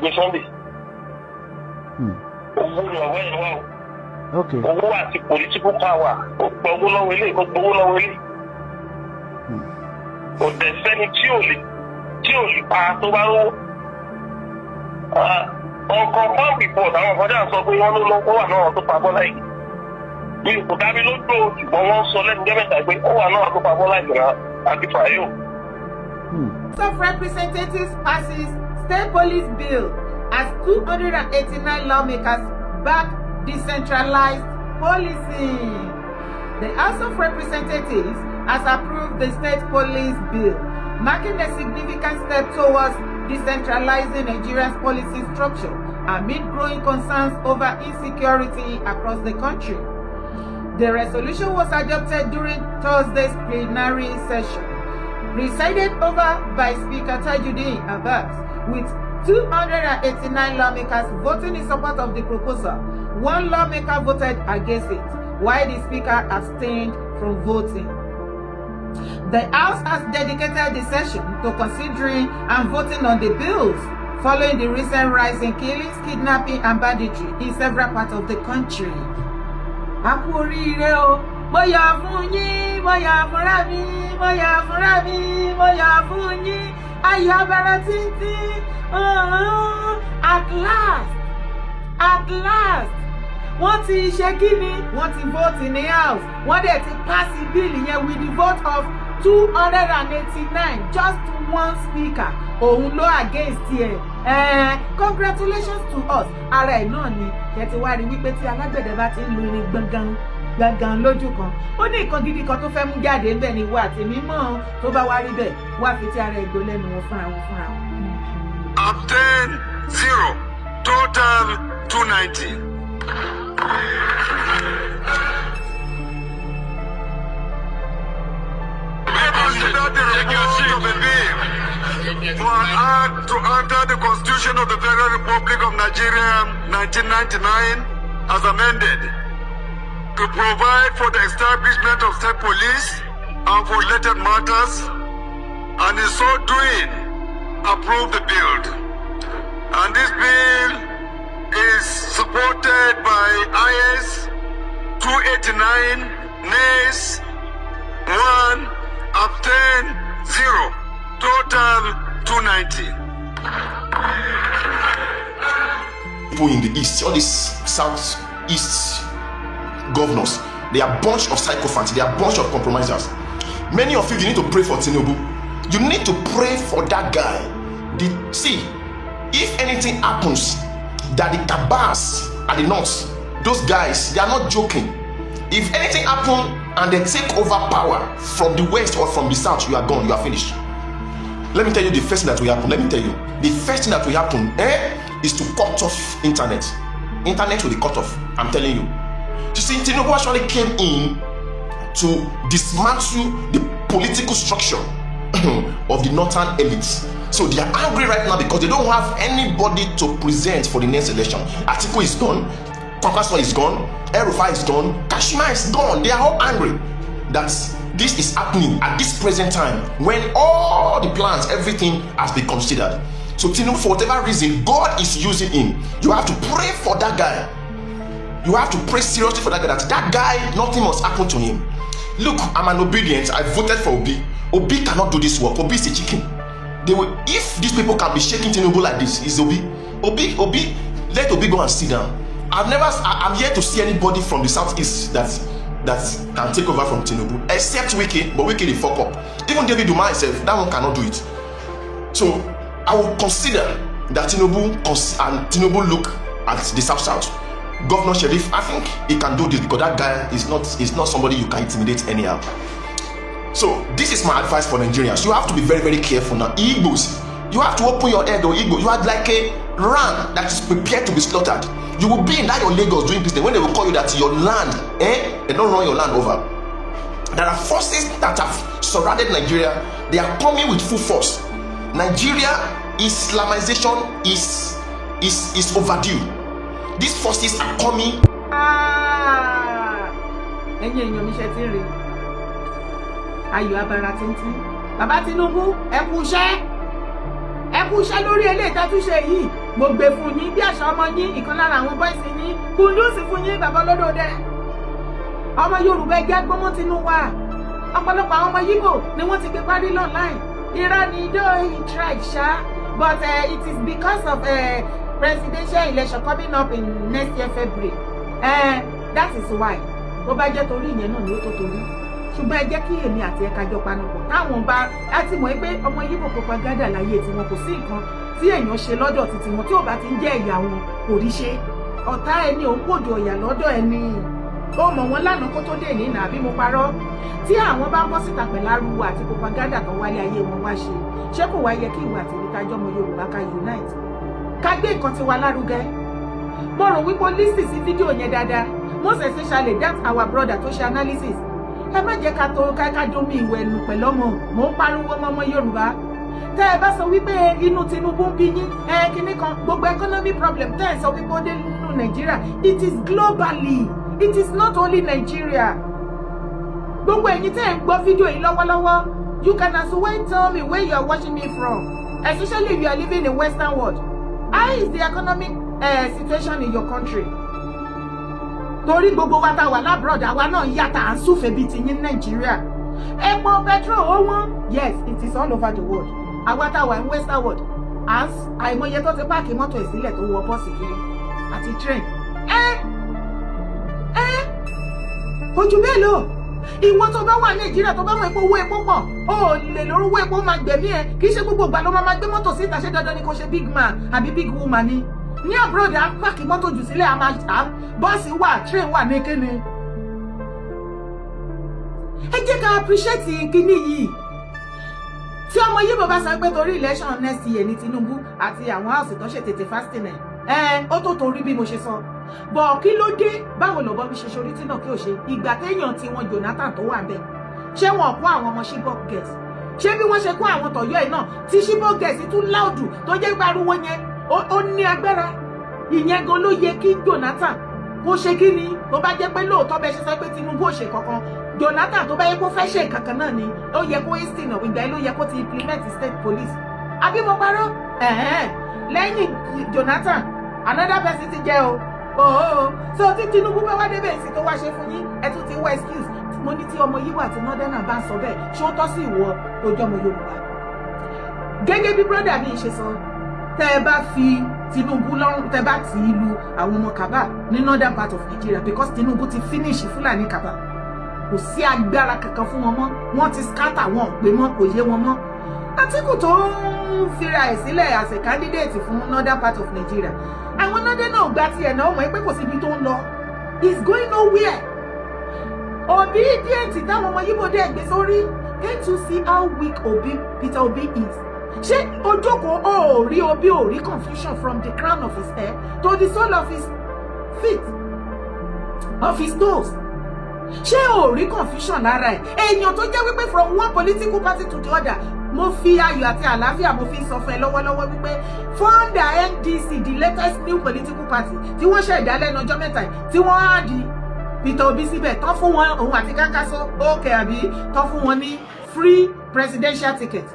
gbé Sunday. Owó ni ọ̀wọ́ yẹn wá o. Okay. Owó àti political power. Ó gbowó lọ́wọ́ ilé, ó gbowó lọ́wọ́ ilé. Kò dẹ̀ sẹ́ni tí ò lè pa tó bá lọ́wọ́. Ọ̀kọ̀ọ̀kan report àwọn ọ̀kọ̀dá sọ pé wọ́n ló lọ́wọ́ wà náà tó pa Bọ́lá Ìgè. Mi kò dábí lójú ṣùgbọ́n wọ́n sọ lẹ́nu jẹ́mẹ́ta pé ó wà náà tó pa Bọ́lá Ìgè náà àti Fàyò. House of Representatives passes State Police Bill as 289 lawmakers back decentralized policing. The House of Representatives has approved the State Police Bill, marking a significant step towards decentralizing Nigeria's policy structure amid growing concerns over insecurity across the country. The resolution was adopted during Thursday's plenary session, presided over by Speaker Tajuddin Abbas, with 289 lawmakers voting in support of the proposal. One lawmaker voted against it, while the Speaker abstained from voting. The House has dedicated the session to considering and voting on the bills following the recent rise in killings, kidnapping, and banditry in several parts of the country. Akurire o, boya fún yín, boya fúnra mi, boya fúnra mi, boya fún yín, ayabara títí. At last. Wọ́n ti ṣe kíni? Wọ́n ti vote in the House. Wọ́n dẹ̀ ti pass the bill yẹn with the vote of 289, just one speaker. Òun ló against ẹ̀. Congratulations to us. Ara ẹ̀ náà ni kẹ́tí wá rí wípé tí alágbẹ̀dẹ bá ti ń lu irin gbọ̀ngàn lójú kan. Ó ní nǹkan gidi kan tó fẹ́ mú jáde ńbẹ̀ ni wà tèmi mọ́ tó bá wá rí bẹ́ẹ̀ wá fi tí ara ẹ̀ gbó lẹ́nu wọn fúnra wọn. Abstain 0, total 290. Consider the report of a bill for an act to alter the Constitution of the Federal Republic of Nigeria 1999 as amended to provide for the establishment of state police and for related matters, and in so doing approve the bill. And this bill is supported by ayes 289, nays 1, abstain 0, total 290. People in the east, all these southeast governors, they are a bunch of psychophants, they are a bunch of compromisers. Many of you need to pray for Tinubu. You need to pray for that guy. See, if anything happens, that the cabals at the north, those guys, they are not joking. If anything happens and they take over power from the west or from the south, you are gone, you are finished. Let me tell you the first thing that will happen. Let me tell you, the first thing that will happen is to cut off internet. Internet will be cut off. I'm telling you. You see, Tinubu actually came in to dismantle the political structure of the northern elites. So they are angry right now because they don't have anybody to present for the next election. Atiku is gone, Kwankwaso is gone, El-Rufai is gone, Kashima is gone. They are all angry that this is happening at this present time when all the plans, everything has been considered. So Tinubu, for whatever reason, God is using him. You have to pray for that guy. You have to pray seriously for that guy. That guy, nothing must happen to him. Look, I'm an obedient. I voted for Obi. Obi cannot do this work. Obi is a chicken. They will, if these people can be shaking Tinubu like this, is Obi. Obi, let Obi go and sit down. I'm yet to see anybody from the southeast that can take over from Tinubu, except Wike, but Wike they fuck up. Even David Umar himself, that one cannot do it. So I will consider that Tinubu look at the south. Governor Sheriff, I think he can do this because that guy is not somebody you can intimidate anyhow. So this is my advice for Nigerians. You have to be very, very careful now. Igbos, you have to open your head. Igbo, you are like a ram that is prepared to be slaughtered. You will be in that your Lagos doing business when they will call you that your land, they don't run your land over. There are forces that have surrounded Nigeria. They are coming with full force. Nigeria, Islamization is overdue. These forces are coming. Ayọ̀ abara tíntín. Bàbá Tinubu, ẹ kú iṣẹ́ lórí eléyìí tá tún ṣe yìí. mo gbé fún yín bí àṣà ọmọ yín ìkan lára àwọn bọ́ìsì yín Kúndùsì fún yín bàbá olódòdẹ ọmọ Yorùbá ẹgbẹ́ agbọ́mọ́ tinú wa ọ̀pọ̀lọpọ̀ àwọn ọmọ Yíbò ni wọ́n ti gbé parí online Iran ni though he tried but it is because of presidential election coming up in next year February that is why tó bá jẹ́ torí ìyẹn náà ni ó tó torí ṣùgbọ́n ẹ jẹ́ kí èmi àti ẹ̀ka jọ panupọ̀ táwọn bá láti mọ̀ pé ọmọ Yíbò propaganda láyé tiwọn kò sí nǹkan tí èèyàn ṣe lọ́dọ̀ títí wọn tí ò bá ti ń jẹ́ ẹ̀yà wọn kò rí ṣe ọ̀tá ẹni òun kò jọ ìyà lọ́dọ̀ ẹni ó mọ̀ wọn lánàá kó tó dé ní ìnà àbí mo parọ́ tí àwọn bá ń bọ́ síta pẹ̀lú ariwo àti propaganda tó wálé ayé wọn wá ṣé kò wá yẹ kí ìwà àti ìrìkàjọ́ ọmọ Yorùbá ká unite ká gbé nǹkan tiwa lárugẹ mo rò wípé lísì sí fídíò yẹn dáadáa most especially that our brother tó ṣe analysis ẹ má jẹ́ ká tó ká domi ìwẹ̀ ẹnu pẹ̀lú ọmọ mò ń pariwo ọmọ Yorùbá tẹ́ ẹ bá sọ wípé inú Tinubu ń bí yín kinní kan gbogbo economic problem tẹ́ ẹ sọ wípé ó dé nínú Nàìjíríà it is globally it is not only Nigeria gbogbo ẹ̀yin tẹ́ ẹ ń gbọ́ fídíò yìí lọ́wọ́lọ́wọ́ you can as well tell me where you are watching me from especially if you are living in Western world how is the economic situation in your country torí gbogbo wa ta wà lábúrọ̀dà àwa náà yàtà à ń súfèé bíi ti yín Nàìjíríà epo petrol ó wọ́n yes it is all over the world àwa ta wà ní Western world àìmọye tó ti páàkì mọ́tò ìsílẹ̀ tó wọ bọ́ọ̀sì kiri àti train ojú bẹ́ẹ̀ lọ ìwọ tó bá wà Nàìjíríà tó bá mọ̀ epo owó epo pọ̀ ó lè lórúwó epo máa gbẹ̀mí ẹ kì í ṣe gbogbo ìgbà ló máa gbé mọ́tò síta ṣé dandan ni kò ṣe big man àbí big woman ni ní abroad à ń pàkì mọ́tò jù sílẹ̀ bọ́ọ̀sì wà train wà ní kíni ẹ jẹ́ ká appreciate kíní yìí tí ọmọ Yíbò bá sọ pé torí election next year ní Tinubu àti àwọn house tó ṣe tètè fasting ó tó torí bí mo ṣe sọ bọ̀ kí ló dé báwo lọ́bọ́ mi ṣe ṣorí tí náà kí o ṣe ìgbà téèyàn tí wọn Jonathan tó wà bẹ́ẹ̀ ṣé wọn kó àwọn ọmọ Chibok girls ṣé bí wọ́n ṣe kó àwọn tọ̀yọ́ ẹ̀ náà tí Chibok girls tún láòdù tó jẹ́ pariwo yẹn ó ní agbára ìyẹn gan ló yẹ kí Jonathan kó ṣe kí ni tó bá jẹ́ pé lóòótọ́ bẹ́ẹ̀ ṣe sọ pé Tinubu ò ṣe kankan Jonathan tó bá yẹ kó fẹ́ ṣe kankan náà ni ó yẹ kó instin of ìgbà ló yẹ kó ti implement state police àbí mo parọ́ lẹ́yìn Jonathan another person ti jẹ́ o so tí Tinubu bá wá débẹ̀ sí tó wá ṣe fún yín ẹ tún ti wá excuse mo ní tí ọmọ Yíbò àti northern bá ń sọ bẹ́ẹ̀ ṣé ó tọ́ sí ìwọ tó jọmọ Yorùbá gẹ́gẹ́ bí brother mi ṣe sọ tẹ́ ẹ bá fi Tinubu lọ́rùn tẹ́ bá ti ìlú àwọn ọmọ Kaba ní northern part of Nigeria because Tinubu ti finish Fúlàní Kaba kò sí agbára kankan fún wọn mọ́ wọ́n ti scatter wọn pé mọ́ kò yé wọn mọ́ Àtíkù tó ń fira ẹ̀ sílẹ̀ as a candidate fún northern part of Nigeria àwọn northern náà gba tiẹ̀ náà mọ̀ pé kò síbi tó ń lọ is going nowhere obedient táwọn ọmọ Yíbò dé gbé sórí can't you see how weak Peter Obi is ṣé ojókòó ó rí Obi ó rí confusion from the crown of his hair to the sole of his feet of his toes ṣé ó rí confusion lára ẹ̀ èèyàn tó jẹ́ wípé from one political party to the other mo fi ayọ̀ àti àlàáfíà mo fi sọ fún ẹ lọ́wọ́lọ́wọ́ wípé founder NDC the latest new political party tí wọ́n ṣe ìdálẹ́nu ọjọ́ mẹ́ta tí wọ́n á di Peter Obi síbẹ̀ tán fún wọn òun àti Kánkásó òkè àbí tán fún wọn ní free presidential ticket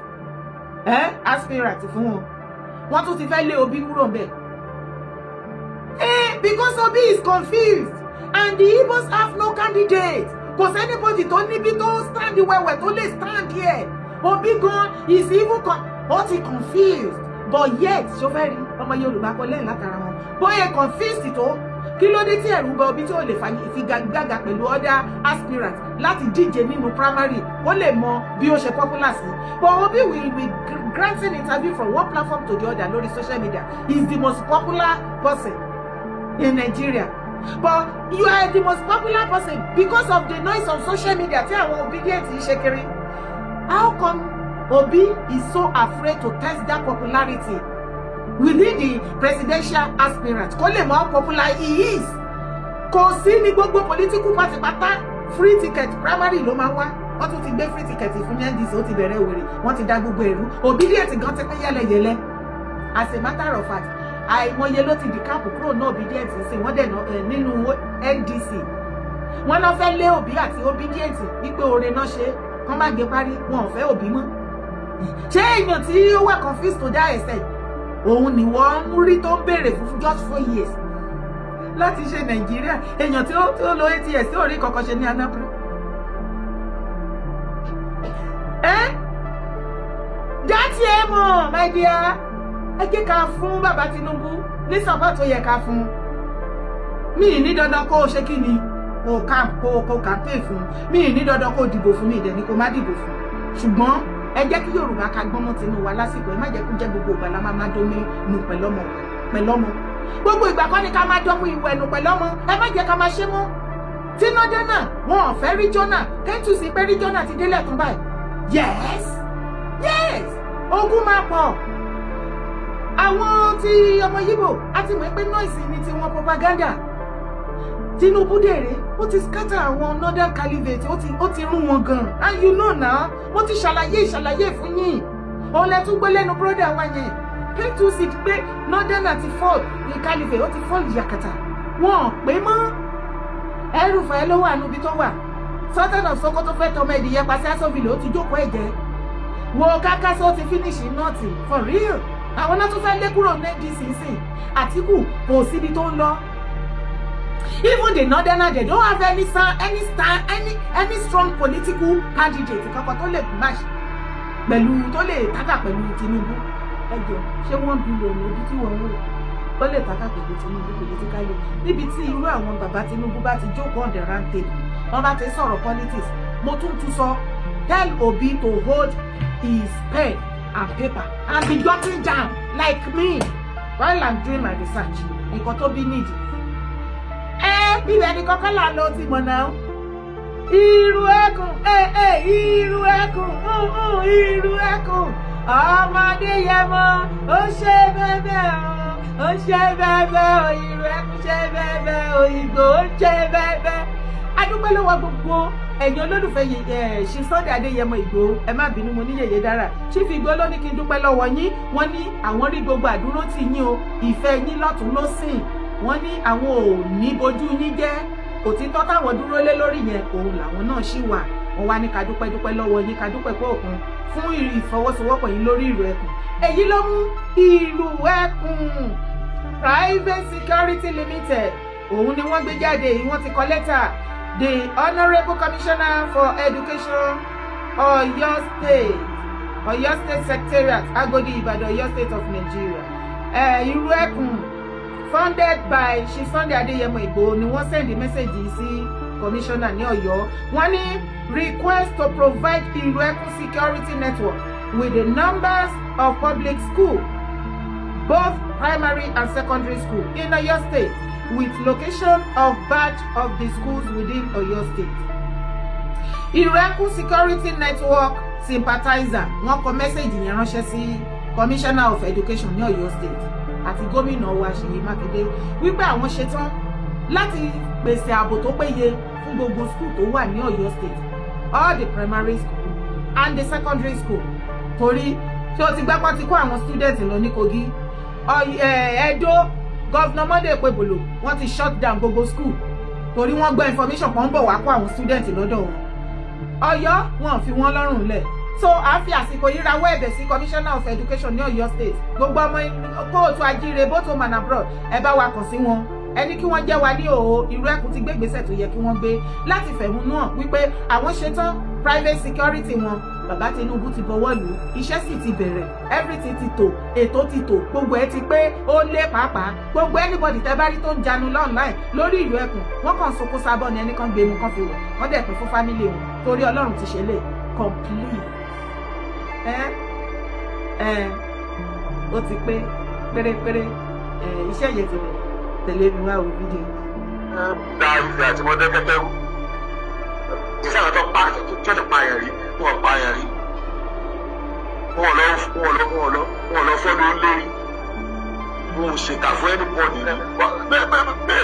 aspirant fún wọn wọ́n tún ti fẹ́ lé Obi kúrò ńbẹ̀ because Obi is confused and the Igbos have no candidate kò sẹ́nibodì tó níbi tó stand wẹ̀wẹ̀ tó lè stand here Obi gan is even confused but yet ṣọfẹ́ rí ọmọ Yorùbá kọ lẹ́yìn látara wọn bóyá confused tó kí ló dé tí ẹ̀rù bá Obi tí ò lè figagbága pẹ̀lú other aspirants láti díje nínú primary ó lè mọ bí ó ṣe popular sí but Obi will be granting interview from one platform to the other lórí social media he is the most popular person in Nigeria but you are the most popular person because of the noise on social media tí àwọn obedient yìí ṣe kiri. How come Obi is so afraid to test that popularity within the presidential aspirant? Kò lè mọ̀ how popular he is. Kò sí ní gbogbo political party pátá free ticket primary ló máa wá. Wọ́n tún ti gbé free ticket fún NDC ó ti bẹ̀rẹ̀ wèrè. Wọ́n ti dá gbogbo ẹ̀rú. Obedient gan ti pín yẹ́lẹyẹ̀lẹ. As a matter of fact, àìmọye ló ti di káàpù kúrò náà obedient sí wọ́n dẹ̀ nínú NDC. Wọ́n náà fẹ́ lé Obi àti obedient wípé oore náà ṣe kán má gbé parí wọn ò fẹ́ Obi mọ́ ṣé èèyàn tí ó wà confused to that extent òun ni wọ́n ń rí tó ń béèrè fún just 4 years láti ṣe Nàìjíríà. Èèyàn tí ó lo 8 years tí ò rí kankan ṣe ní Anambra. Dátì ẹ mọ̀ my dear, ẹ jẹ́ ká fún bàbá Tinubu ní support tó yẹ ká fún. Mi ní dandan kó o ṣe kí ni kó campaign fún, mi ní dandan kó o dìbò fún, mi ìdẹ̀ ni kó má dìbò fún. Ṣùgbọ́n ẹ jẹ́ kí Yorùbá ká gbọ́mọ tinú wa lásìkò, ẹ má jẹ́ kó jẹ́ gbogbo ìgbà la máa dómi nù pẹ̀lọ́mọ. Gbogbo ìgbà kọ́ ni ká máa dọ́mú ìwẹ̀ nù pẹ̀lọ́mọ, ẹ má jẹ́ ká máa ṣe mọ́. Tínúdé náà wọn ò fẹ́ rí Jonah, kẹ́ntù sí pé rí Jonah ti délẹ̀ tún báyìí. Yes, ogun máa pọ̀. Àwọn tí ọmọ Yíbò á ti mọ̀ pé noise ni ti wọn propaganda. Tinubu dèrè ó ti scatter àwọn northern caliphate, ó ti rún wọn gan. And you know now, mo ti ṣàlàyé fún yín. Òun lẹ tún gbé lẹ́nu brother wa yẹn. Kẹ́ntù sí pé northern àti fall ní caliphate, ó ti fall yakata. Wọn pé mọ́. Ẹrù fẹ́ ló wà níbi tó wà. Sultan of Sokoto fẹ́ tọmọ ìdíyẹ pàṣẹ Asoville, ó ti jókòó ẹ̀jẹ̀. Wo Kákásó ti finish nọ́ọ̀tì for real. Àwọn náà tún fẹ́ lé kúrò ní DCC. Àtíkù kò síbi tó ń lọ. Even the northerners, they don't have any strong political candidate kankan tó lè match pẹ̀lú tó lè tàkà pẹ̀lú Tinubu. Ẹjọ́ ṣé wọ́n bí lòun ojú tí wọ́n wò ó lè tàkà pẹ̀lú Tinubu politically. Níbi tí irú àwọn bàbá Tinubu bá ti jókòó on the round table, wọ́n bá ti sọ̀rọ̀ politics. Mo tún sọ, tell Obi to hold his pen and paper and be jotting down like me while I'm doing my research. Nǹkan tó bí need. Ibẹ̀ ni kọ́kọ́ là ló ti mọ̀ náà. Irú ẹkùn, irú ẹkùn, irú ẹkùn. Ọmọdé yẹ mọ́, ó ṣe bẹ́bẹ́ o, ó ṣe bẹ́bẹ́ o, irú ẹkùn ṣe bẹ́bẹ́ o, Ìgbòho ṣe bẹ́bẹ́. A dúpẹ́ lọ́wọ́ gbogbo ẹ̀yin olólùfẹ́ ṣe Sunday Adéyẹmọ Ìgbòho. Ẹ má bínú, mo ní yèyé dára. Chief Ìgbòho ló ní kí n dúpẹ́ lọ́wọ́ yín. Wọ́n ní àwọn rí gbogbo àdúró tì yín o, ìfẹ́ yín lọ́tún lósìn. Wọ́n ní àwọn ò ní bojú yín jẹ́, òtítọ́ táwọn dúró lé lórí yẹn òun làwọn náà ṣì wà. Wọ́n wá ní ká dúpẹ́ lọ́wọ́ yín, ká dúpẹ́ pé òkun fún ìfọwọ́sowọ́pọ̀ yín lórí ìlú ẹkùn. Èyí ló mú ìlú ẹkùn Private Security Limited, òun ni wọ́n gbé jáde yìí. Wọ́n ti kọ lẹ́tà the Honourable Commissioner for Education Ọ̀yọ́ State Secretariat, Agodi, Ìbàdàn, Ọ̀yọ́ State of Nigeria. Ìlú ẹkùn funded by Chief Sunday Adéyẹmọ Ìgbòho ni wọ́n send message yìí sí commissioner ní Ọ̀yọ́. Wọ́n ní request to provide Ìlú Ẹkùn security network with the numbers of public school, both primary and secondary school in Ọ̀yọ́ State, with location of batch of the schools within Ọ̀yọ́ State. Ìlú Ẹkùn security network sympathizer wọ́n kọ message yẹn ránṣẹ́ sí commissioner of education ní Ọ̀yọ́ State àti gómìnà wa Ṣèyí Mákindé wípé àwọn ṣetán láti pèsè ààbò tó péye fún gbogbo school tó wà ní Ọ̀yọ́ State, all the primary school and the secondary school. Torí tí o ti gbápá ti kó àwọn students lọ ní Kogi, Ẹdó, Governor Monday Ekpebolo wọ́n ti shut down gbogbo school torí wọ́n gbọ́ information kan bọ̀ wá kó àwọn students lọ́dọ̀ wọn. Ọ̀yọ́ wọn fi wọ́n lọ́rùn lẹ̀. So a fi àsìkò yìí rawọ́ ẹ̀bẹ̀ sí Commissioner of Education ní Ọ̀yọ́ State, gbogbo ọmọ kóòtù ajíire both home and abroad, ẹ bá wa kàn sí wọn. Ẹni kí wọ́n jẹ́ wa ní òhò Ìlú Ẹkùn ti gbé ìgbésẹ̀ tó yẹ kí wọ́n gbé láti fẹ̀hónú hàn wípé àwọn ṣetán private security wọn. Bàbá Tinubu ti bọwọ́ lù, iṣẹ́ sì ti bẹ̀rẹ̀, everything ti tò, ètò ti tò, gbogbo ẹ ti pé ó lé pàápàá. Gbogbo anybody tẹ́ bá rí tó ń janu online lórí Ìlú Ẹkùn, wọ́n kàn sokó sábọ́ ni ẹni kan gbé mu kan fi wọ̀, wọ́n dẹ̀ pín fún family wọn torí Ọlọ́run ti ṣe lè complete. Ó ti pé pérépéré iṣẹ́ yẹn ti rẹ̀ tẹ̀lé mi wá wo fídíò. Dáa ìfẹ́ àti mọ́tẹ́ kẹ́kẹ́ wú. Ìṣe àwọn tó pa àyàn rí, wọ́n pa àyàn rí. Wọ́n lọ fọ́dún lérí. Wọ́n ò ṣèkà fún anybody. Bẹ́ẹ̀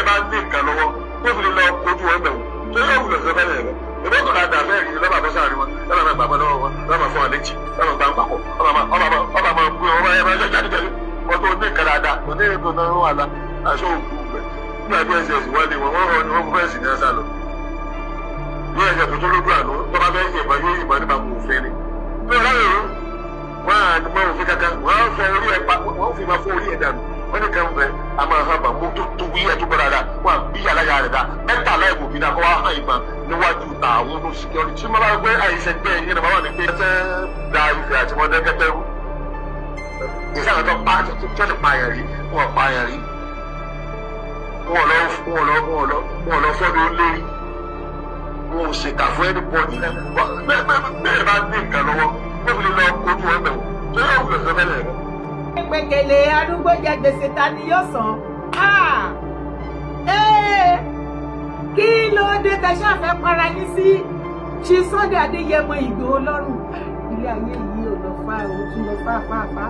bá ní nǹkan lọ́wọ́, wọ́n fi lè lọ kojú ọ̀nà wò. Ṣé yóò wulẹ̀ sọ bẹ́ẹ̀ rẹ̀? Ìbọn kan náà dà bẹ́ẹ̀ rí lọ́ba bọ́ sáà rí wọn. Lọ́ba máa gbàgbọ́ lọ́wọ́ wọn, lọ́ba máa fún wa létí, lọ́ba máa gbà ń pàkọ́. Ọba máa gbé ọba ẹ̀ máa jáde jáde. Wọ́n tó ní nǹkan dáadáa, kò ní ètò náà wà lá. Aṣọ òkú bẹ̀. Nígbà tí ẹ̀sẹ̀ ìwádìí wọn, wọ́n fẹ́ sì ní ẹ̀sà lọ. Ní ẹ̀sẹ̀ tó lójú àná, tó bá fẹ́ yìnbọn yóò yìnbọn nípa kò fẹ́ ni. Bí ọ̀rá yòó, wọ́n á ní wọ́n fi kankan wọ́n á fọ orí ẹ̀ pa wọ́n fi máa fọ orí ẹ̀ dànù wọ́n ní kan bẹ̀ a máa hàn bá mo tó wí ẹ̀ tó gbọ́dọ̀ dà wọ́n á bí yàrá yàrá rẹ̀ dà mẹ́ta láìpò bí náà kọ́ wá hàn ìgbà níwájú ta àwọn ọmọ security tí wọ́n bá gbé àìsàn gbé ẹ̀yìn náà wọ́n ní pé ẹsẹ̀ da ìfẹ́ àti wọn dẹ́kẹ́tẹ́ rú ìsáwọn tó pa tó ti pààyàn rí wọn pààyàn rí wọn lọ fọ́dún lé wọn ò ṣèkà fún ẹni bọ́ọ̀dì náà bẹ́ẹ̀ bá ní nǹkan lọ́wọ́ wọ́n fi lọ kojú ọ̀bẹ̀ wò ṣé yóò wù lọ́sẹ̀ mẹ́lẹ̀ rẹ̀. Pẹ̀kẹ̀lé arúgbó jẹ gbèsè ta ni yóò san. Kí ló dé tẹ ṣáfẹ́ para yín sí ṣí Sunday Adéyẹmọ Ìgbòho lọ́rùn? Ilé ayé yìí ò lọ fà ó tún lọ fà.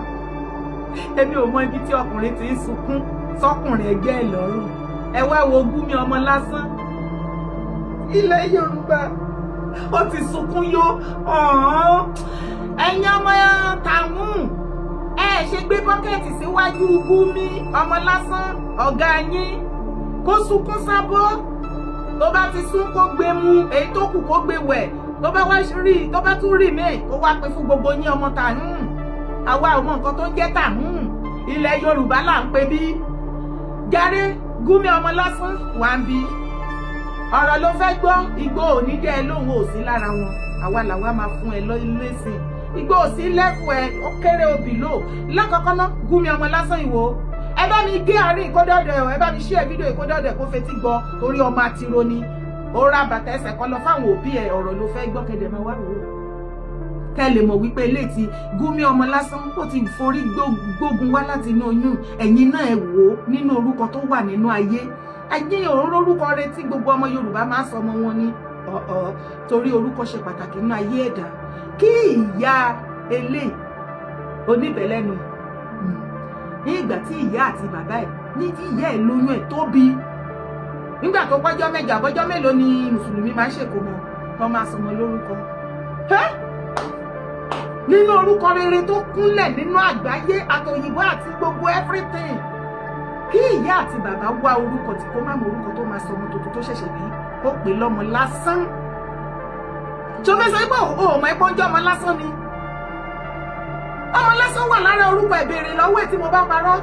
Èmi ò mọ ibi tí ọkùnrin ti ń sunkún sọkùnrin ẹgbẹ́ ẹ̀ lọ́rùn. Ẹ wá wo Gúnmi ọmọ lásán. Ilẹ̀ Yorùbá ó ti sunkún yó. Ẹ̀yin ọmọ tàwọn ẹ ṣe gbé bọ́kẹ́ẹ̀tì síwájú Gúnmi ọmọ lásán ọ̀gá yín kó sunkún sábọ́. Tó bá ti sún kó gbé mu èyí tó kù kó gbé wẹ̀. Tó bá tún rí mẹ́ẹ̀ kó wá pé fún gbogbo yín ọmọ tàwọn. Àwa ò mọ nǹkan tó ń jẹ́ tàwọn. Ilẹ̀ Yorùbá là ń pè bí. Jàre Gúnmi ọmọ lásán wà ń bí. Ọ̀rọ̀ ló fẹ́ gbọ́ Ìgbòho ní dẹ́ lóhùn ò sí lára wọn. Àwa làwa máa fún ẹ lẹ́sìn. Ìgbòho sí lẹ́fù ẹ ó kéré obì lò. Lákọ̀ọ́kọ́ ná Gúnmi ọmọ lásán ìwò. Ẹ bá mi gé àárín ìkódọ́dọ̀ ẹ bá mi ṣí ẹ fídíò ìkódọ́dọ̀ kó fetí gbọ́ torí ọmọ àtiro ni. Ó ra bàtà ẹsẹ̀ kan lọ fáwọn òbí ẹ ọ̀rọ̀ ló fẹ́ gbọ́ kẹ́dẹ̀ máa wá wò ó. Kẹ́ lè mọ̀ wípé ilé ti Gúnmi ọmọ lásán ó ti forí gbógun wá láti inú oyún. Ẹ̀yin náà ẹ wò ó nínú orúkọ tó wà nínú ayé. Ayé òróró orúkọ rẹ tí gbogbo ọmọ Yorùbá máa ń sọ ọmọ wọn ní torí orúkọ ṣe pàtàkì nínú ayé ẹ̀dá. Kí ìyá eléyìí oníbẹ̀lẹ́nu ní ìgbà tí ìyá àti bàbá ẹ̀ ní tí ìyá ẹ̀ lóyún ẹ̀ tó bí nígbà tó pọ́jọ́ mẹ́jọ àbọ́jọ́ mélòó ni mùsùlùmí máa ń ṣèkómọ tó máa sọmọ lórúkọ nínú orúkọ rere tó kúnlẹ̀ nínú àgbáyé àtòyìnbó àti gbogbo everything. Kí ìyá àti bàbá wá orúkọ tí kò má mọ orúkọ tó máa sọmọ tuntun tó ṣẹ̀ṣẹ̀ bí ó pè lọ́mọ lásán. Tó fẹ́ sọ pé ọmọ ẹ̀pọ̀ ń jẹ́ ọmọ lásán ni. Ọmọ lásán wà lára orúkọ ìbéèrè lọ́wọ́ ẹ̀ tí mo bá parọ́.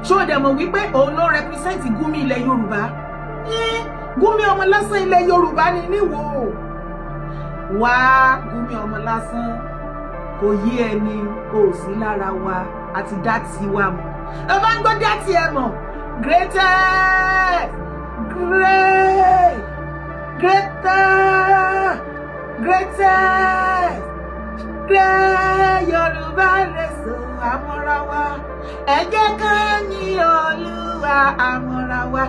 Ṣó dẹ̀ mọ̀ wípé òun ló represent Gúnmi ilẹ̀ Yorùbá. Gúnmi ọmọ lásán ilẹ̀ Yorùbá ni níwò. Wá Gúnmi ọmọ lásán kò yí ẹni kò sí lára wa àti dá tiwa mọ̀. Ẹ bá ń gbọ́ dá tiẹ̀ mọ̀. Greatest Yorùbá nation àmọ́ra wa. Ẹ jẹ́ ká yìn Olúwa àmọ́ra wa.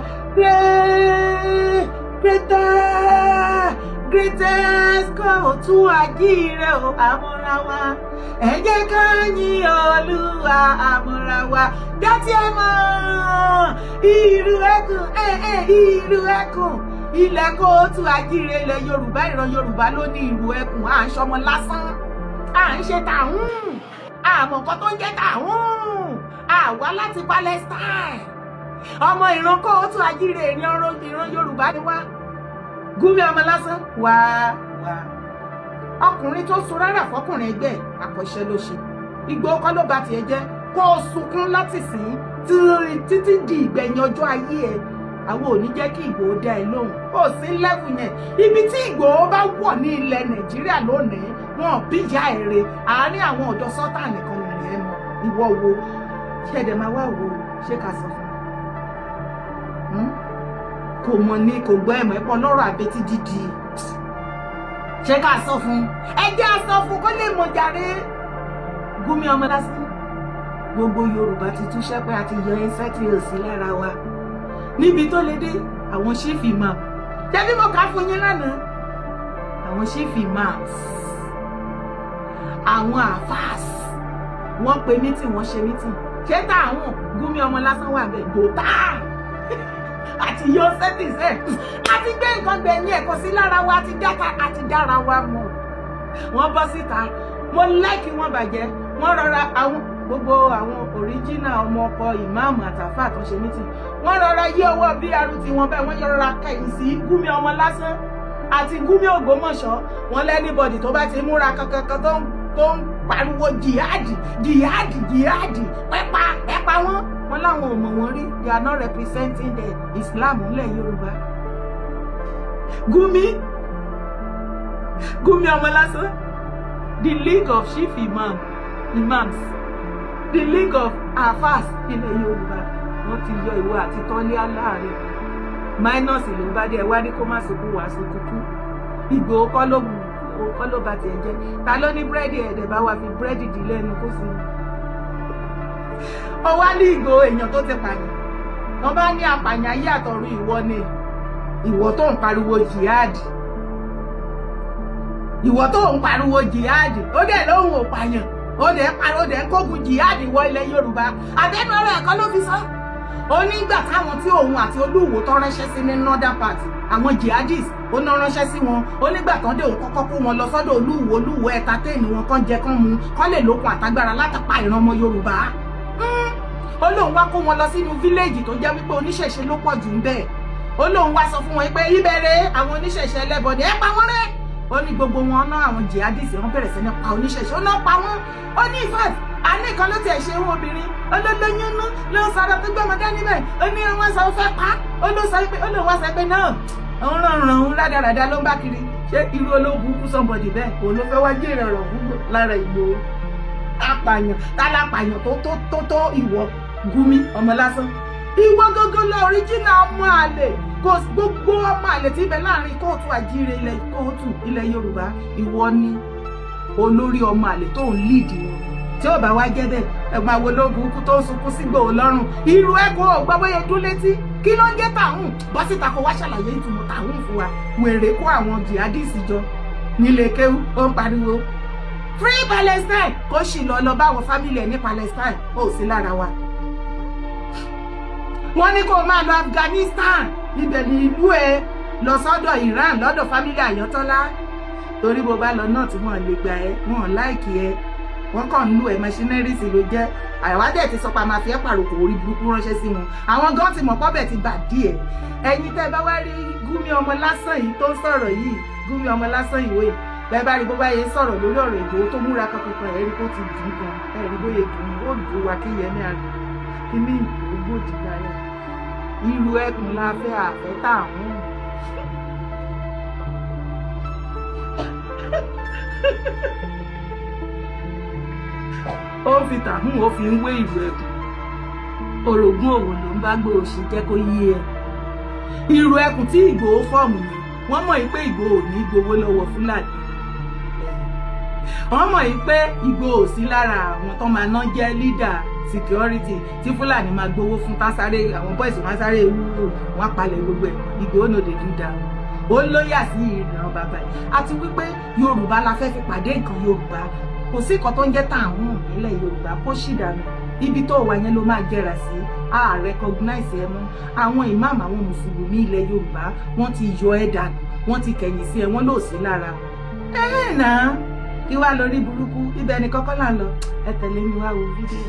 Greatest kò tún àjíire o àmọ́ra wa. Ẹ jẹ́ ká yìn Olúwa àmọ́ra wa. Dátì ẹ mọ̀ ìlú ẹkùn ilẹ̀ kò tún àjíire ilẹ̀ Yorùbá ìran Yorùbá ló ní ìlú ẹkùn à ń ṣọmọ lásán à ń ṣe tàwọn àmọ́ nǹkan tó ń jẹ́ tàwọn àwa láti Palestine ọmọ ìran kò tún àjíire ìran Yorùbá ni wá. Gúnmi ọmọ lásán wá ọkùnrin tó sun rárá fọkùnrin ẹgbẹ́ àkọ́ṣe ló ṣe. Ìgbòho kọ́ ló bá tiẹ̀ jẹ́ kó o sunkún láti sìn títí di ìgbẹ̀yìn ọjọ́ ayé ẹ̀. Àwọn ò ní jẹ́ kí Ìgbòho dá ẹ lóhùn ó sí lẹ́fù yẹn. Ibi tí Ìgbòho bá wọ̀ ní ilẹ̀ Nàìjíríà lónìí wọn bí ìyá èrè àárín àwọn ọ̀dọ́ sọ́tà nìkan nìyẹn mọ̀. Ìwọ wo ṣẹ̀dẹ̀ máa wá wo ṣé ká sọ fún kò mọ̀ ní kò gbọ́ ẹ̀mọ́ ẹ̀pọ̀ lọ́rọ̀ àbẹ́tí dídì ṣé ká sọ fún ẹ jẹ́ á sọ fún kó lè mọ̀ jàre. Gúnmi ọmọ lásán gbogbo Yorùbá ti túṣẹ́ pé a ti yọ ẹsẹ́ tí ò sí lára wa níbi tó lè dé. Àwọn ṣífì máa jẹ́bí mo kà fún yín lánàá. Àwọn ṣífì máa àwọn àfáàs wọ́n pe mítìn wọ́n ṣe mítìn ṣé táwọn Gúnmi ọmọ lásán wà bẹ́ẹ̀ gbòtá àti yọ sẹ́tìsẹ́ àti gbé nǹkan gbẹ̀yìn ẹ̀kọ́ sí lára wa àti dára wa mọ̀. Wọ́n bọ́ síta mo láìkí wọn bàjẹ́ wọ́n rọra àwọn gbogbo àwọn òríjínà ọmọ ọkọ ìmáàmù àtàfà tó ṣe mítìn wọ́n rọra yí ọwọ́ BRT wọn bẹ́ẹ̀ wọ́n rọra kẹ̀yìn sí Gúnmi ọmọ lásán àti Gúnmi Ògbómọ̀ṣọ́ wọn lẹ́nìbọ̀dì tó bá ti múra kankan tó ń tó ń pariwo jihadi jihadi jihadi ẹ̀pà wọn láwọn ò mọ̀ wọ́n rí. They are not representing the Islam nílẹ̀ Yorùbá. Gumi Ọmọlásán, the League of Chief Imams, the League of Afas ilẹ̀ Yorùbá, wọ́n ti yọ ìwọ àti tọ́lé aláàrẹ minus ló bá dé ẹwà ní kó má sọkú wá sọkúkú. Ìgbòho kọ́ ló bá tiẹ̀ jẹ́. Ta ló ní búrẹ́dì ẹ̀dẹ̀ bá wà fi búrẹ́dì dì lẹ́nu kó sí i. Ó wá ní Ìgbòho èèyàn tó ti pààyàn. Wọ́n bá ní apààyàn ayé àtọ̀run ìwọ ni. Ìwọ tó ń pariwo jihadi. Ìwọ tó ń pariwo jihadi. Ó dẹ̀ lóhùn ò pààyàn. Ó dẹ̀ ń kógun jihadi wọ ilẹ̀ Yorùbá. Àbẹ́nu ọ̀rọ̀ ẹ̀kọ́ ló fi sọ. Ó ní ìgbà táwọn tí òun àti Olúwo tó ránṣẹ́ sí ní northern part, àwọn jihadis ó ná ránṣẹ́ sí wọn. Ó nígbà tán dé òun kọ́kọ́ kó wọn lọ sọ́dọ̀ Olúwo ẹ̀tàtẹ́ẹ̀nì wọn kán jẹ kán mu kán lè lókun àtagbára látàpá ìran ọmọ Yorùbá. Ó lóun wá kó wọn lọ sínú fíléèjì tó jẹ́ wípé oníṣẹ̀ṣe ló pọ̀ jù ń bẹ̀. Ó lóun wá sọ fún wọn pé ìbẹ̀rẹ̀ àwọn oníṣẹ̀ṣe ẹlẹ́bọ ni ẹ pa wọ́n rẹ́. Ó ní gbogbo wọn ná àwọn jihadis wọ́n bẹ̀rẹ̀ sí ní pa oníṣẹ̀ṣe. Ó náà pa wọ́n. Ó ní ìfàt àní kan ló tiẹ̀ ṣe wọn obìnrin olólóyún nú ló ń sọ̀rọ̀ tó gbọ́mọ dání bẹ́ẹ̀. Ó ní wọn sọ fẹ́ pa. Ó lóun wá sọ pé náà òun ràn rádaràda ló ń bá kiri. Ṣé irú ológun kú somebody bẹ́ẹ̀ òun ló fẹ́ wá jèrè ọ̀rọ̀ fún lára Ìgbòho. Apààyàn tálápààyàn tó ìwọ Gumi Ọmọlásán. Ìwọ gógó lọ oríjìnà ọmọ àlè. Kò gbogbo ọmọ àlè tí ibẹ̀ láàrin kóòtù àjíire ilẹ̀ Yorùbá. Ìwọ ni olórí ọmọ àlè tó ń líìdì wọn. Tí ó bá wá jẹ́ bẹ́ẹ̀ ẹ̀gbọ́n àwọn ológun kú tó ń sunkún sí Ìgbòho lọ́rùn. Irú ẹ̀kọ́ ọ̀gbọ́bọ́yẹ dún létí. Kí ló ń jẹ́ tàhún? Bọ́ síta kó wá ṣàlàyé ìtumọ̀ tàhún fún wa. Wèrè kó àwọn jihadis jọ nílé kéwú ó ń pariwo Free Palestine kó sì lọ bá àwọn fámìlì ẹ̀ ní Palestine ó sí lára wa. Wọ́n ní kó máa lọ Afghanistan ibẹ̀ ní ìlú ẹ̀ lọ sọ́dọ̀ Iran lọ́dọ̀ fámìlì Àyàntọ́lá torí bó bá lọ náà tí wọ́n lè gbà ẹ́ wọ́n láìkì ẹ́ wọ́n kàn ń lù ẹ́ machineries ló jẹ́ àwádẹ́ ti sọ pa máa fi ẹ́ pàròkò orí burúkú ránṣẹ́ sí wọn àwọn gan ti mọ̀ pọ́bẹ̀ ti bà díẹ̀ ẹ̀yin tẹ́ bá wá rí Gumi Ọmọlásán yìí tó ń sọ̀rọ̀ yìí Gumi Ọmọlásán ìwé bẹ́ẹ̀ bá rí bó bá yẹ sọ̀rọ̀ lórí ọ̀rọ̀ Ìgbòho tó múra kankan ẹ̀rí kó ti dùn gan ẹ̀rí bóyá dùn ó dùn wá kí yẹmí àná kí ní Ìgbòho gbòdì láyà irú ẹkùn la fẹ́ àfẹ́ táwọn. Ó fi tàhún ó fi ń wé ìlú ẹkùn orogún òwò ló ń bá Ìgbòho ṣe jẹ́ kó yé ẹ irú ẹkùn tí Ìgbòho fọ́ọ̀mù yìí wọ́n mọ̀ pé Ìgbòho ní gbowó lọ́wọ́ Fúlàní wọ́n mọ̀ pé Ìgbòho sí lára àwọn tó máa ná jẹ́ leader security tí Fúlàní máa gbowó fún tásáré àwọn boys wọn sáré wúwo wọn palẹ̀ gbogbo ẹ̀ Ìgbòho no dey do that ó lóyà sí ìran bàbá yìí àti wípé Yorùbá la fẹ́ fi pàdé nǹkan Yorùbá kò sí nǹkan tó ń jẹ́ tààrùn nílẹ̀ Yorùbá kó sì dànù ibi tó wà yẹn ló máa jẹrà sí a recognize ẹ mọ́ àwọn ìmáàmù àwọn mùsùlùmí ilẹ̀ Yorùbá wọ́n ti yọ ẹ́ dànù wọ́n ti kẹ̀yìn sí ẹ wọ́n lò sí lára náà kí wàá lórí burúkú ibẹ̀ ni kọ́kọ́ là ń lọ ẹ tẹ̀lé mi wá wo fídíò.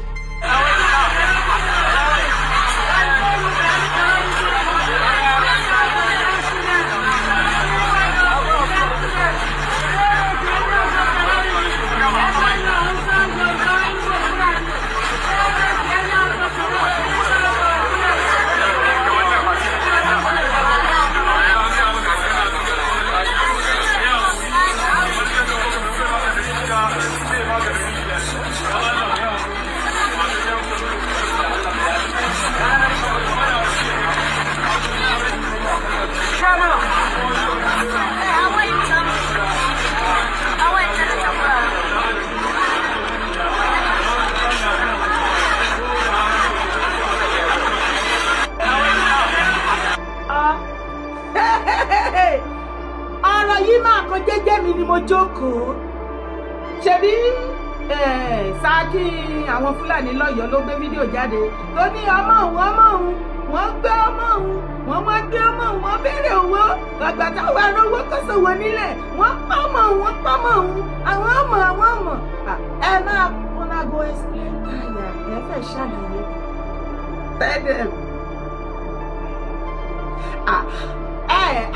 ọ̀rọ̀ yìí máa kan jẹ́jẹ́ mi ni mo jókòó ṣebí Ṣákì àwọn Fúlàní lọ́yọ̀ọ́ ló gbé fídíò jáde tó ní ọmọ òun wọ́n gbé ọmọ òun wọ́n wá gbé ọmọ òun wọ́n béèrè owó gbàgbà táwọn arówó kọ́sọ̀wọ́ nílẹ̀ wọ́n pọ́mọ òun àwọn ọmọ ẹ máa kọ́nà go explain tàyà ẹ fẹ́ ṣàlàyé tẹ́lẹ̀.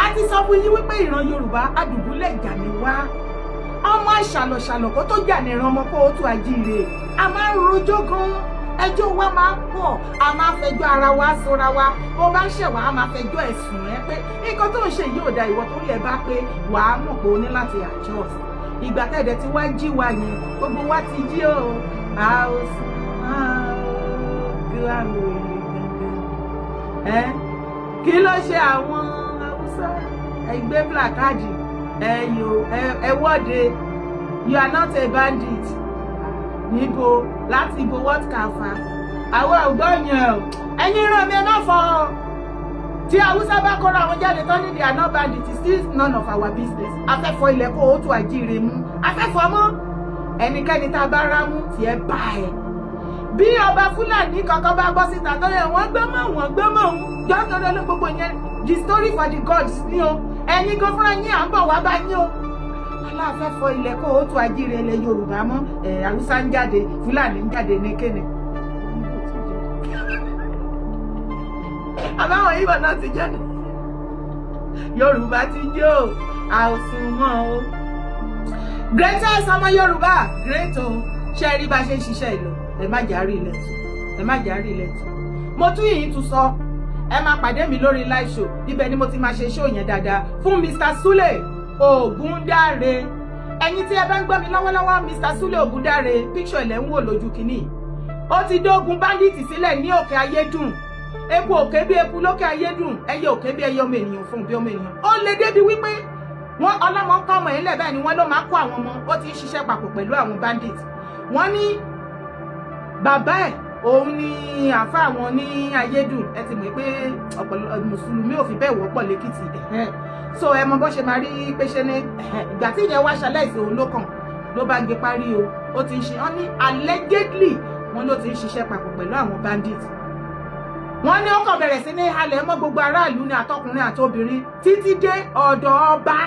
A ti sọ fún yín wípé ìran Yorùbá adùbúlẹ̀ jà ní wá ọmọ ìṣàlọ̀ṣàlọ̀ kó tó jà ní ìrànmọ́ kó tó àjíire a máa ń rojọ́ gan ẹjọ́ wa máa pọ̀ a máa fẹjọ́ ara wa sọ́ra wa bó bá ṣẹ̀ wá a máa fẹjọ́ ẹ̀sùn ẹ pé nǹkan tó ń ṣe yìí ò da ìwọ tó rí ẹ bá pé wàá mọ̀ pé o ní láti adjust ìgbà tẹ̀dẹ̀ tí wá jí wa yẹn gbogbo wa ti jí o a ó sùn kí wá lò ó kí ló ṣe àwọn Haúsá ẹgbẹ́ plakadi ẹ wọ́de you are not a bandit níbo láti ibo what can fa àwọn ọgbọ́n yẹn o ẹ̀yin ràn mí ẹ má fọ ọ tí Haúsá bá kọ́ra àwọn jáde tán ní they are not bandits it's still none of our business afẹ́fọ́ ilẹ̀ kó o tó àjíire mú afẹ́fọ́ mọ́ ẹnikẹ́ni tá a bá rámú tí ẹ bá ẹ bí ọba Fúlàní kankan bá gbọ́ síta tó yẹ wọ́n gbọ́mọ̀ òun jọ́tọ̀dọ̀ ló gbogbo yẹn the story for the gods ni o ẹ̀yin kan fúnra yín à ń bọ̀ wá bá yín o aláfẹ́fọ́ ilẹ̀ kó o tó àjíire ilẹ̀ Yorùbá mọ́ Haúsá ń jáde Fúlàní ń jáde ní kéne. àbáwọn Ìgbò náà ti jẹ́ Yorùbá ti jó àòsùnwọ̀n o greatest ọmọ Yorùbá great o ṣe rí bá ṣe ń ṣiṣẹ́ ìlọ ẹ má járí ilẹ̀ tù ẹ má járí ilẹ̀ tù mo tún yìí tún sọ ẹ máa pàdé mi lórí live show ibẹ̀ ni mo ti máa ṣe show yẹn dáadáa fún Mr. Sule Ògúndáre ẹ̀yin tí ẹ bá ń gbọ́ mi lọ́wọ́lọ́wọ́ Mr. Sule Ògúndáre picture ilẹ̀ ń wò lójú kìíní ó ti dógun bandit sílẹ̀ ní òkè ayédùn eku òkè bí eku lókè ayédùn ẹyẹ òkè bí ẹyẹ ọmọ ènìyàn fún bí ọmọ ènìyàn ó lè débi wípé wọn ọlọ́mọ kọ́ ọmọ yẹn lẹ̀ báyìí ni wọ́n ló máa kó àwọn ọmọ ó ti ń ṣiṣẹ́ papọ̀ pẹ̀lú àwọn bandit wọ́n ní bàbá ẹ̀ òun ni àfa àwọn ní ayédùn ẹ ti mọ̀ pé mùsùlùmí ò fi bẹ́ẹ̀ wọ́pọ̀ lẹ́kìtì so ẹ mọ bó ṣe máa rí pé ṣe ní ìgbà tí ìyẹn wá ṣaláìsí òun ló kàn ló bá gbé parí o ó ti ń ṣe wọ́n ní allegedly wọ́n ló ti ń ṣiṣẹ́ papọ̀ pẹ̀lú àwọn bandit wọ́n ní ó kàn bẹ̀rẹ̀ sí ní halẹ̀ mọ́ gbogbo aráàlú ní àtọkùnrin àtobìnrin títí dé ọ̀dọ̀ ọba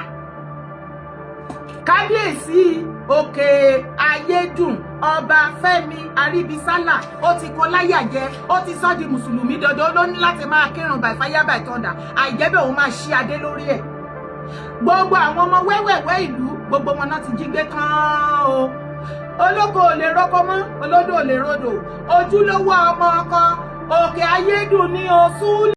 kábíyèsí òkè ayédùn ọba Fẹ́mi Aríbísálà ó ti kó láyà jẹ ó ti sọ di mùsùlùmí dandan ló ní láti máa kírun by fire by thunder àìjẹ́bẹ̀ òun máa ṣí adé lórí ẹ̀ gbogbo àwọn ọmọ wẹ́wẹ̀wẹ́ ìlú gbogbo wọn náà ti jí gbé tán o olóko ò lè rọ́kọ mọ́ olódò ò lè rodò ojúlówó ọmọ ọkọ òkè ayédùn ní oṣù.